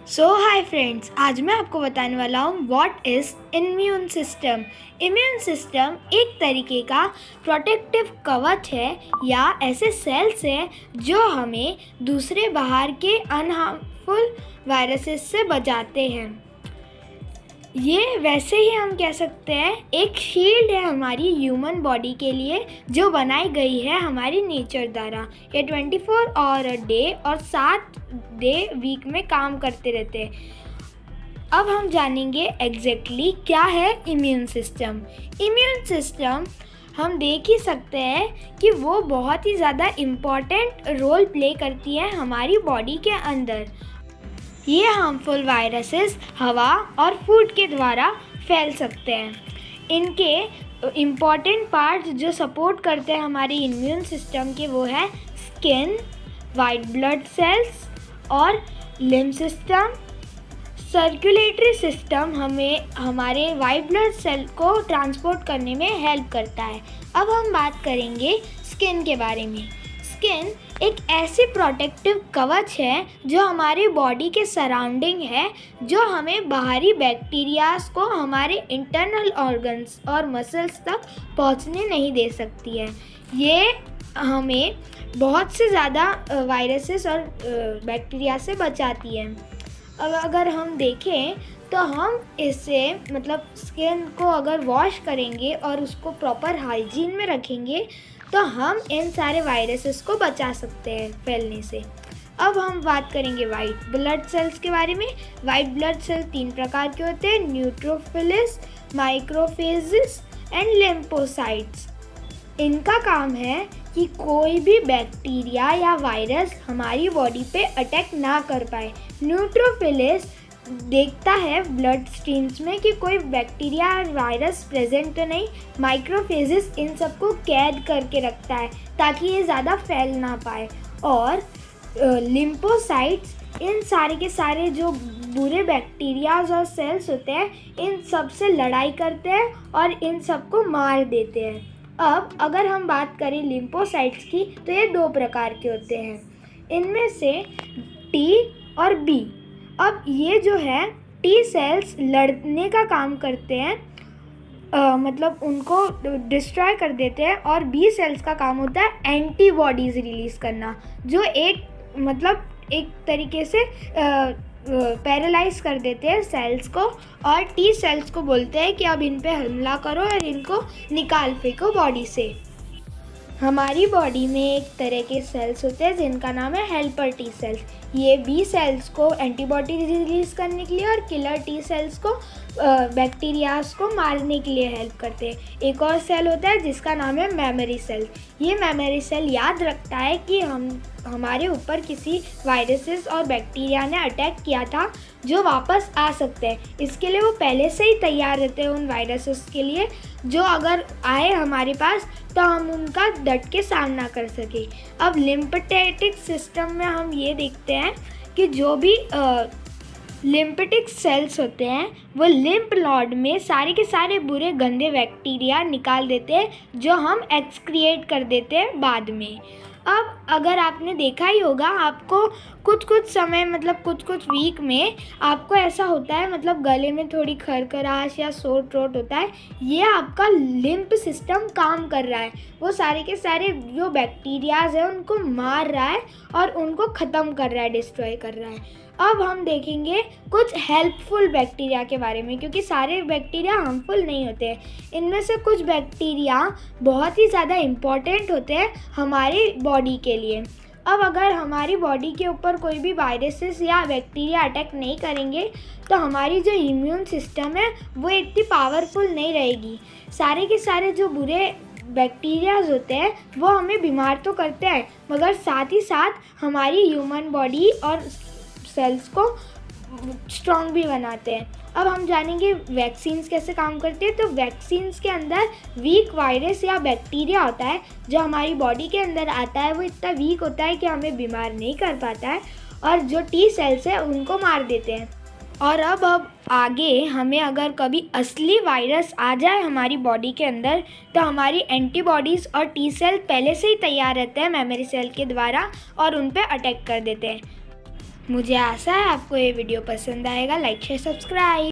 Hi friends, आज मैं आपको बताने वाला हूँ what is immune system. Immune system एक तरीके का प्रोटेक्टिव कवच है या ऐसे सेल्स है जो हमें दूसरे बाहर के अनहार्मफुल वायरसेस से बचाते हैं। ये वैसे ही हम कह सकते हैं एक शील्ड है हमारी ह्यूमन बॉडी के लिए जो बनाई गई है हमारी नेचर द्वारा। ये 24 और डे और 7 डे वीक में काम करते रहते हैं। अब हम जानेंगे एग्जैक्टली क्या है इम्यून सिस्टम। इम्यून सिस्टम हम देख ही सकते हैं कि वो बहुत ही ज़्यादा इम्पॉर्टेंट रोल प्ले करती है हमारी बॉडी के अंदर। ये हार्मफुल वायरसेस हवा और फूड के द्वारा फैल सकते हैं। इनके इम्पॉर्टेंट पार्ट्स जो सपोर्ट करते हैं हमारी इम्यून सिस्टम के वो है स्किन, वाइट ब्लड सेल्स और लिम्फ सिस्टम। सर्कुलेटरी सिस्टम हमें हमारे वाइट ब्लड सेल को ट्रांसपोर्ट करने में हेल्प करता है। अब हम बात करेंगे स्किन के बारे में। स्किन एक ऐसी प्रोटेक्टिव कवच है जो हमारी बॉडी के सराउंडिंग है, जो हमें बाहरी बैक्टीरियाज को हमारे इंटरनल ऑर्गन्स और मसल्स तक पहुंचने नहीं दे सकती है। ये हमें बहुत से ज़्यादा वायरसेस और बैक्टीरिया से बचाती है। अब अगर हम देखें तो हम इससे स्किन को अगर वॉश करेंगे और उसको प्रॉपर हाइजीन में रखेंगे तो हम इन सारे वायरसेस को बचा सकते हैं फैलने से। अब हम बात करेंगे वाइट ब्लड सेल्स के बारे में। वाइट ब्लड सेल 3 प्रकार के होते हैं, न्यूट्रोफिल्स, माइक्रोफेजेस एंड लिम्फोसाइट्स। इनका काम है कि कोई भी बैक्टीरिया या वायरस हमारी बॉडी पे अटैक ना कर पाए। न्यूट्रोफिलिस देखता है ब्लड स्ट्रीम्स में कि कोई बैक्टीरिया और वायरस प्रेजेंट तो नहीं। माइक्रोफेजेस इन सबको कैद करके रखता है ताकि ये ज़्यादा फैल ना पाए। और लिम्फोसाइट्स इन सारे के सारे जो बुरे बैक्टीरियाज और सेल्स होते हैं इन सब से लड़ाई करते हैं और इन सबको मार देते हैं। अब अगर हम बात करें लिम्फोसाइट्स की तो ये 2 प्रकार के होते हैं, इनमें से टी और बी। अब ये जो है टी सेल्स लड़ने का काम करते हैं, उनको डिस्ट्रॉय कर देते हैं, और बी सेल्स का काम होता है एंटीबॉडीज़ रिलीज़ करना, जो एक तरीके से पैरालाइज कर देते हैं सेल्स को। और टी सेल्स को बोलते हैं कि अब इन पे हमला करो और इनको निकाल फेंको बॉडी से। हमारी बॉडी में एक तरह के सेल्स होते हैं जिनका नाम है हेल्पर टी सेल्स। ये बी सेल्स को एंटीबॉडी रिलीज़ करने के लिए और किलर टी सेल्स को बैक्टीरियाज को मारने के लिए हेल्प करते हैं। एक और सेल होता है जिसका नाम है मेमोरी सेल। ये मेमोरी सेल याद रखता है कि हमारे ऊपर किसी वायरसेस और बैक्टीरिया ने अटैक किया था जो वापस आ सकते हैं। इसके लिए वो पहले से ही तैयार रहते हैं उन वायरसेस के लिए, जो अगर आए हमारे पास तो हम उनका डट के सामना कर सकें। अब लिम्फेटिक सिस्टम में हम ये देखते हैं कि जो भी लिम्फेटिक सेल्स होते हैं वो लिम्फ नोड में सारे के सारे बुरे गंदे बैक्टीरिया निकाल देते हैं जो हम एक्सक्रिएट कर देते हैं बाद में। अब अगर आपने देखा ही होगा, आपको कुछ समय कुछ वीक में आपको ऐसा होता है, गले में थोड़ी खरखराश या सोर थ्रोट होता है। ये आपका लिम्फ सिस्टम काम कर रहा है, वो सारे के सारे जो बैक्टीरियाज हैं उनको मार रहा है और उनको ख़त्म कर रहा है, डिस्ट्रॉय कर रहा है। अब हम देखेंगे कुछ हेल्पफुल बैक्टीरिया के बारे में, क्योंकि सारे बैक्टीरिया हार्मफुल नहीं होते हैं। इनमें से कुछ बैक्टीरिया बहुत ही ज़्यादा इम्पॉर्टेंट होते हैं हमारी बॉडी के लिए। अब अगर हमारी बॉडी के ऊपर कोई भी वायरसेस या बैक्टीरिया अटैक नहीं करेंगे तो हमारी जो इम्यून सिस्टम है वो इतनी पावरफुल नहीं रहेगी। सारे के सारे जो बुरे बैक्टीरियाज होते हैं वो हमें बीमार तो करते हैं, मगर साथ ही साथ हमारी ह्यूमन बॉडी और सेल्स को स्ट्रॉन्ग भी बनाते हैं। अब हम जानेंगे वैक्सीन्स कैसे काम करते हैं। तो वैक्सीन्स के अंदर वीक वायरस या बैक्टीरिया होता है जो हमारी बॉडी के अंदर आता है। वो इतना वीक होता है कि हमें बीमार नहीं कर पाता है, और जो टी सेल्स है उनको मार देते हैं। और अब आगे हमें अगर कभी असली वायरस आ जाए हमारी बॉडी के अंदर तो हमारी एंटीबॉडीज़ और टी सेल पहले से ही तैयार रहते हैं मेमोरी सेल के द्वारा और उन पे अटैक कर देते हैं। मुझे आशा है आपको ये वीडियो पसंद आएगा। Like share subscribe.